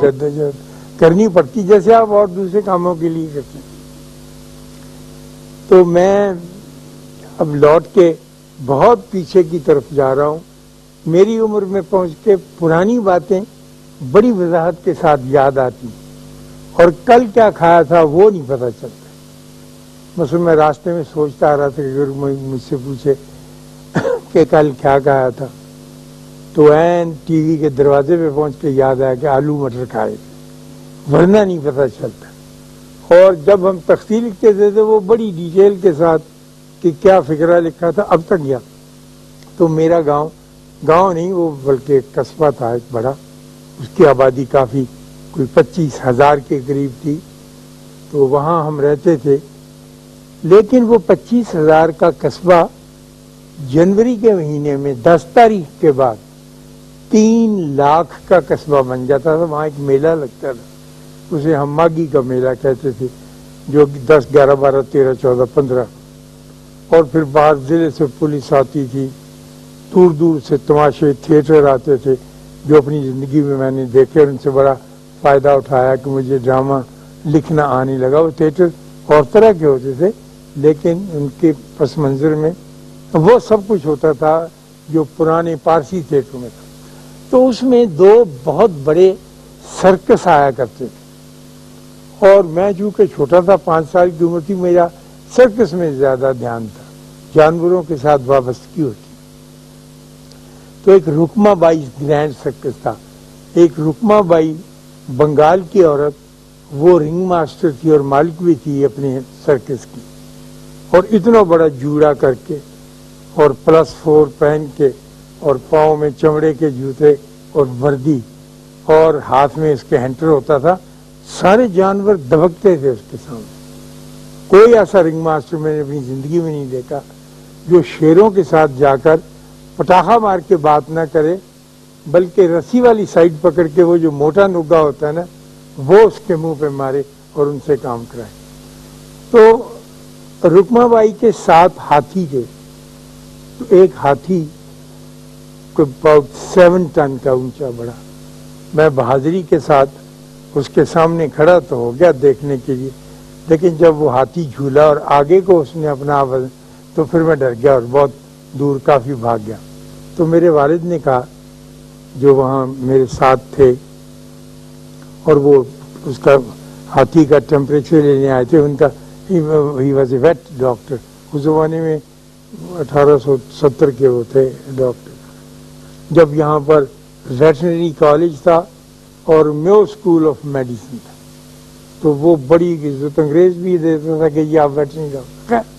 جدوجہد کرنی پڑتی جیسے آپ اور دوسرے کاموں کے لیے کرتے ہیں. تو میں اب لوٹ کے بہت پیچھے کی طرف جا رہا ہوں. میری عمر میں پہنچ کے پرانی باتیں بڑی وضاحت کے ساتھ یاد آتی اور کل کیا کھایا تھا وہ نہیں پتہ چلتا. مثلا میں راستے میں سوچتا آ رہا تھا کہ اگر مجھ سے پوچھے کہ کل کیا کھایا تھا تو این ٹی وی کے دروازے پہ پہنچ کے یاد آیا کہ آلو مٹر کھائے تھے، ورنہ نہیں پتہ چلتا. اور جب ہم تفصیل لکھتے تھے تو وہ بڑی ڈیٹیل کے ساتھ کہ کیا فکرہ لکھا تھا اب تک گیا. تو میرا گاؤں نہیں وہ بلکہ ایک قصبہ تھا ایک بڑا، اس کی آبادی کافی کوئی 25,000 کے قریب تھی. تو وہاں ہم رہتے تھے، لیکن وہ 25,000 کا قصبہ جنوری کے مہینے میں 10 تاریخ کے بعد 3 لاکھ کا قصبہ بن جاتا تھا. وہاں ایک میلہ لگتا تھا، اسے ہم ماگی کا میلہ کہتے تھے، جو 10 11 12 13 14 15. اور پھر باہر ضلع سے پولیس آتی تھی، دور دور سے تماشے تھیٹر آتے تھے جو اپنی زندگی میں نے دیکھے اور ان سے بڑا فائدہ اٹھایا کہ مجھے ڈرامہ لکھنا آنے لگا. وہ تھیٹر اور طرح کے ہوتے تھے لیکن ان کے پس منظر میں وہ سب کچھ ہوتا تھا جو پرانے پارسی تھیٹروں میں تھا. تو اس میں 2 بہت بڑے سرکس آیا کرتے تھے اور میں چونکہ چھوٹا تھا، 5 سال کی عمر تھی، میرا سرکس میں زیادہ دھیان تھا، جانوروں کے ساتھ وابستگی ہوتی. تو ایک رکما بائی گرینڈ سرکس تھا. ایک رکما بائی بنگال کی عورت، وہ رنگ ماسٹر تھی اور مالک بھی تھی اپنے سرکس کی، اور اتنا بڑا جوڑا کر کے اور +4 پہن کے اور پاؤں میں چمڑے کے جوتے اور وردی اور ہاتھ میں اس کے ہینٹر ہوتا تھا. سارے جانور دبکتے تھے اس کے سامنے. کوئی ایسا رنگ ماسٹر میں نے اپنی زندگی میں نہیں دیکھا جو شیروں کے ساتھ جا کر پٹاخہ مار کے بات نہ کرے، بلکہ رسی والی سائڈ پکڑ کے وہ جو موٹا نگا ہوتا ہے نا وہ اس کے منہ پہ مارے اور ان سے کام کرائے. تو رکما بائی کے 7 ہاتھی تھے. تو ایک ہاتھی کو 7 ٹن کا اونچا بڑا، میں بہادری کے ساتھ اس کے سامنے کھڑا تو ہو گیا دیکھنے کے لیے، لیکن جب وہ ہاتھی جھولا اور آگے کو اس نے اپنا آواز تو پھر میں ڈر گیا اور بہت دور کافی بھاگ گیا. تو میرے والد نے کہا جو وہاں میرے ساتھ تھے اور وہ اس کا ہاتھی کا ٹیمپریچر لینے آئے تھے، ان کا ہی واز اے ویٹ ڈاکٹر. اس زمانے میں 1870 کے وہ تھے ڈاکٹر، جب یہاں پر ویٹنری کالج تھا اور میو اسکول آف میڈیسن تھا. تو وہ بڑی عزت انگریز بھی دیتا تھا کہ یہ آپ ویٹنری ڈاکٹر.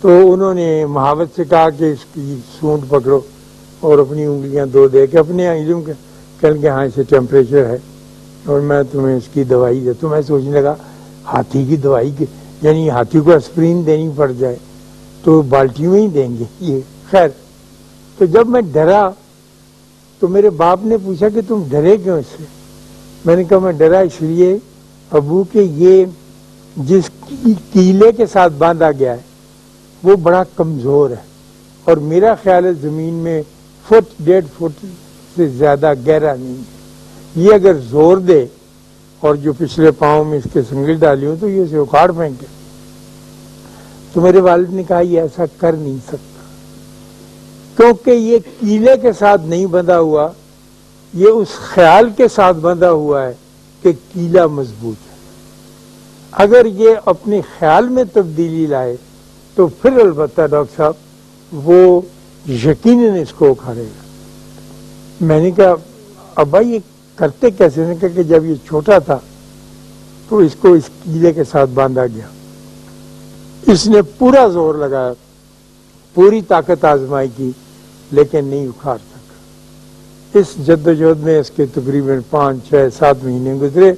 تو انہوں نے محاوت سے کہا کہ اس کی سونڈ پکڑو اور اپنی انگلیاں 2 دے کے اپنے علم کے کہیں کہ ہاں اسے ٹیمپریچر ہے اور میں تمہیں اس کی دوائی دے. تو میں سوچنے لگا ہاتھی کی دوائی کی یعنی ہاتھی کو اسپرین دینی پڑ جائے تو بالٹی میں ہی دیں گے یہ. خیر تو جب میں ڈرا تو میرے باپ نے پوچھا کہ تم ڈرے کیوں اس سے؟ میں نے کہا میں ڈرا اس لیے ابو کہ یہ جس کیلے کے ساتھ باندھا گیا ہے وہ بڑا کمزور ہے اور میرا خیال ہے زمین میں 1.5 فٹ سے زیادہ گہرا نہیں ہے. یہ اگر زور دے اور جو پچھلے پاؤں میں اس کے سنگل ڈالی ہوں تو یہ اسے اکھاڑ پھینکے. تو میرے والد نے کہا یہ ایسا کر نہیں سکتا کیونکہ یہ کیلے کے ساتھ نہیں بندھا ہوا، یہ اس خیال کے ساتھ بندھا ہوا ہے کہ کیلا مضبوط ہے. اگر یہ اپنے خیال میں تبدیلی لائے تو پھر البتہ ڈاکٹر صاحب وہ یقیناً اس کو اکھاڑے گا. میں نے کہا ابا یہ کرتے کیسے؟ نے کہا کہ جب یہ چھوٹا تھا تو اس کو اس کیلے کے ساتھ باندھا گیا، اس نے پورا زور لگایا، پوری طاقت آزمائی کی لیکن نہیں اکھاڑ سکا. اس جدوجہد میں اس کے تقریباً 5 6 7 مہینے گزرے.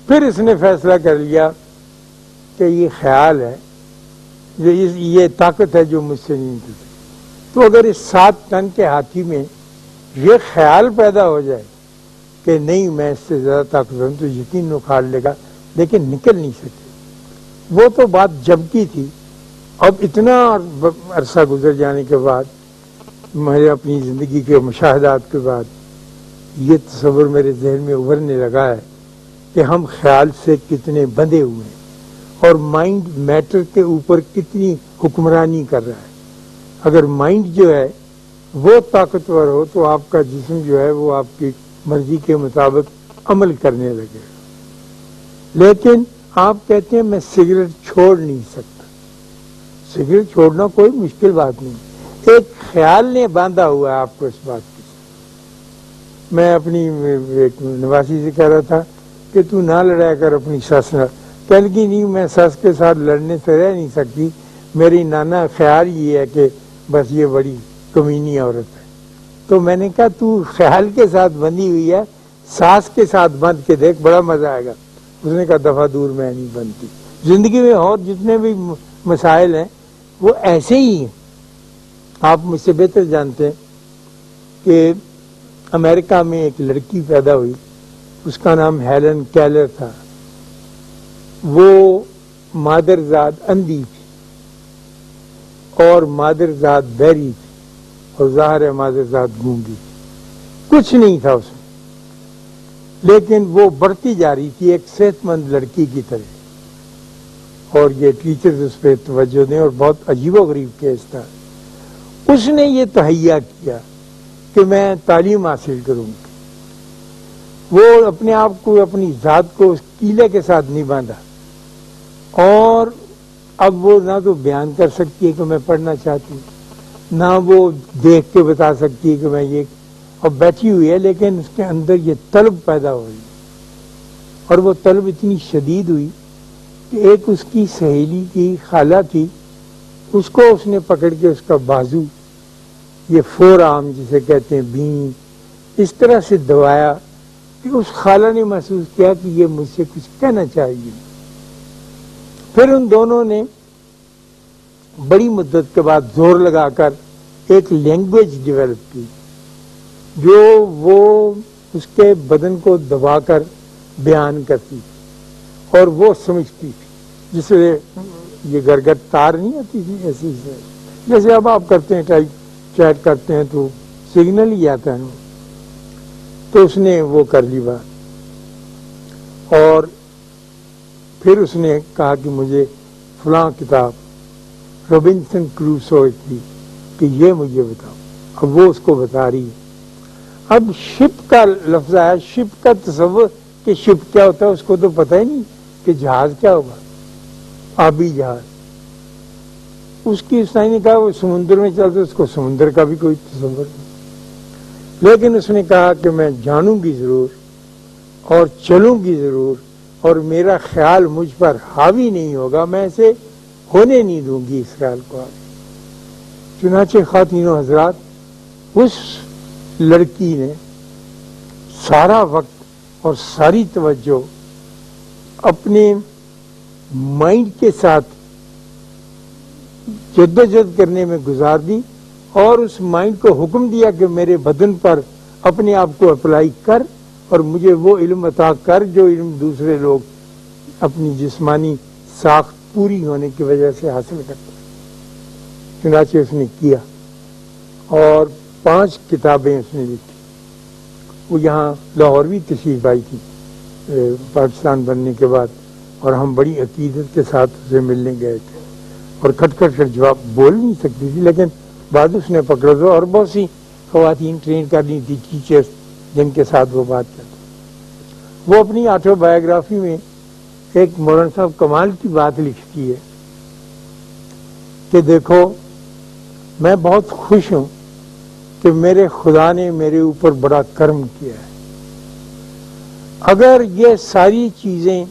پھر اس نے فیصلہ کر لیا کہ یہ خیال ہے، یہ طاقت ہے جو مجھ سے نہیں نکلتی. تو اگر اس 7 ٹن کے ہاتھی میں یہ خیال پیدا ہو جائے کہ نہیں میں اس سے زیادہ طاقتور ہوں تو یقین اکھاڑ لے گا، لیکن نکل نہیں سکے. وہ تو بات جب کی تھی. اب اتنا عرصہ گزر جانے کے بعد، میں اپنی زندگی کے مشاہدات کے بعد یہ تصور میرے ذہن میں ابھرنے لگا ہے کہ ہم خیال سے کتنے بندھے ہوئے ہیں اور مائنڈ میٹر کے اوپر کتنی حکمرانی کر رہا ہے. اگر مائنڈ جو ہے وہ طاقتور ہو تو آپ کا جسم جو ہے وہ آپ کی مرضی کے مطابق عمل کرنے لگے گا. لیکن آپ کہتے ہیں میں سگریٹ چھوڑ نہیں سکتا. سگریٹ چھوڑنا کوئی مشکل بات نہیں. ایک خیال نے باندھا ہوا ہے آپ کو اس بات کی. میں اپنی ایک نواسی سے کہہ رہا تھا کہ تو نہ لڑایا کر اپنی ساس نہ. کہنے کی نہیں میں ساس کے ساتھ لڑنے سے رہ نہیں سکتی. میری نانا خیال یہ ہے کہ بس یہ بڑی کمینی عورت ہے. تو میں نے کہا تو خیال کے ساتھ بندھی ہوئی ہے, ساس کے ساتھ بندھ کے دیکھ بڑا مزہ آئے گا. اس نے کہا دفعہ دور میں نہیں بنتی. زندگی میں اور جتنے بھی مسائل ہیں وہ ایسے ہی ہیں. آپ مجھ سے بہتر جانتے ہیں کہ امریکہ میں ایک لڑکی پیدا ہوئی, اس کا نام ہیلن کیلر تھا. وہ مادرزاد اندھی تھی اور مادرزاد بہری تھی اور ظاہر ہے مادرزاد گونگی تھی. کچھ نہیں تھا اس میں, لیکن وہ بڑھتی جا رہی تھی ایک صحت مند لڑکی کی طرح. اور یہ ٹیچرز اس پہ توجہ دیں, اور بہت عجیب و غریب کیس تھا. اس نے یہ تہیہ کیا کہ میں تعلیم حاصل کروں گی. وہ اپنے آپ کو اپنی ذات کو اس کیلے کے ساتھ نہیں باندھا, اور اب وہ نہ تو بیان کر سکتی ہے کہ میں پڑھنا چاہتی ہوں, نہ وہ دیکھ کے بتا سکتی ہے کہ میں یہ, اور بیٹھی ہوئی ہے. لیکن اس کے اندر یہ طلب پیدا ہوئی, اور وہ طلب اتنی شدید ہوئی کہ ایک اس کی سہیلی کی خالہ تھی, اس کو اس نے پکڑ کے اس کا بازو, یہ فور آرم جسے کہتے ہیں بین, اس طرح سے دبایا کہ اس خالہ نے محسوس کیا کہ یہ مجھ سے کچھ کہنا چاہیے. پھر ان دونوں نے بڑی مدت کے بعد زور لگا کر ایک لینگویج ڈیولپ کی جو وہ اس کے بدن کو دبا کر بیان کرتی تھی اور وہ سمجھتی تھی. جس سے یہ گرگٹ تار نہیں آتی تھی ایسی سے, جیسے اب آپ کرتے ہیں ٹائپ چیٹ کرتے ہیں تو سگنل ہی آتا ہے. تو اس نے وہ کر لی بات, اور پھر اس نے کہا کہ مجھے فلاں کتاب رابنسن کروسو کی کہ یہ مجھے بتاؤ. اب وہ اس کو بتا رہی ہے. اب شپ کا لفظ آیا, شپ کا تصور کہ شپ کیا ہوتا ہے اس کو تو پتہ ہی نہیں کہ جہاز کیا ہوگا, آبی جہاز. اس کی اس نے کہا وہ سمندر میں چلتے, اس کو سمندر کا بھی کوئی تصور نہیں. لیکن اس نے کہا کہ میں جانوں گی ضرور اور چلوں گی ضرور, اور میرا خیال مجھ پر حاوی نہیں ہوگا, میں اسے ہونے نہیں دوں گی اس خیال کو. چنانچہ خواتین و حضرات, اس لڑکی نے سارا وقت اور ساری توجہ اپنے مائنڈ کے ساتھ جدوجہد کرنے میں گزار دی, اور اس مائنڈ کو حکم دیا کہ میرے بدن پر اپنے آپ کو اپلائی کر اور مجھے وہ علم عطا کر جو علم دوسرے لوگ اپنی جسمانی ساخت پوری ہونے کی وجہ سے حاصل کرتے ہیں. چنانچہ اس نے کیا اور 5 کتابیں اس نے لکھی. وہ یہاں لاہور بھی تشریف آئی تھی پاکستان بننے کے بعد, اور ہم بڑی عقیدت کے ساتھ اسے ملنے گئے تھے, اور کھٹ کھٹ کر جواب بول نہیں سکتی تھی, لیکن بعد اس نے پکڑا دو, اور بہت سی خواتین ٹرین کرنی تھی, ٹیچرز جن کے ساتھ وہ بات کرتے. وہ اپنی آٹو بایوگرافی میں ایک مولانا صاحب کمال کی بات لکھتی ہے کہ دیکھو میں بہت خوش ہوں کہ میرے خدا نے میرے اوپر بڑا کرم کیا ہے. اگر یہ ساری چیزیں,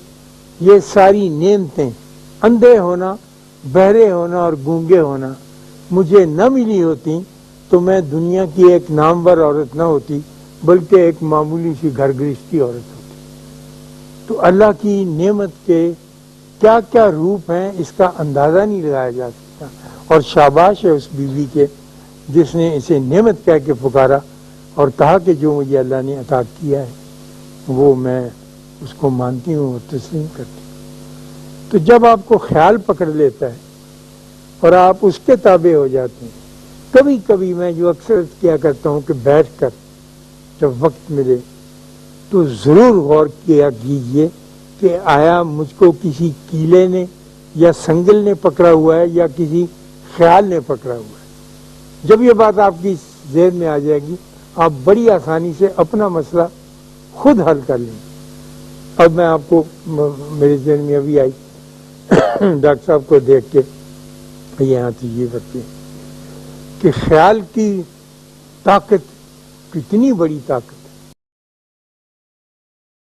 یہ ساری نعمتیں, اندھے ہونا, بہرے ہونا اور گونگے ہونا مجھے نہ ملی ہوتی تو میں دنیا کی ایک نامور عورت نہ ہوتی, بلکہ ایک معمولی سی گھر گرہستی عورت ہوتی. تو اللہ کی نعمت کے کیا کیا روپ ہیں اس کا اندازہ نہیں لگایا جا سکتا. اور شاباش ہے اس بیوی کے جس نے اسے نعمت کہہ کے پکارا اور کہا کہ جو مجھے اللہ نے عطا کیا ہے وہ میں اس کو مانتی ہوں اور تسلیم کرتی ہوں. تو جب آپ کو خیال پکڑ لیتا ہے اور آپ اس کے تابع ہو جاتے ہیں, کبھی کبھی میں جو اکثر کیا کرتا ہوں کہ بیٹھ کر جب وقت ملے تو ضرور غور کیا کیجئے کہ آیا مجھ کو کسی کیلے نے یا سنگل نے پکڑا ہوا ہے یا کسی خیال نے پکڑا ہوا ہے. جب یہ بات آپ کی ذہن میں آ جائے گی آپ بڑی آسانی سے اپنا مسئلہ خود حل کر لیں. اب میں آپ کو میرے ذہن میں ابھی آئی ڈاکٹر صاحب کو دیکھ کے یہاں تشریف رکھتے ہیں کہ خیال کی طاقت کتنی بڑی طاقت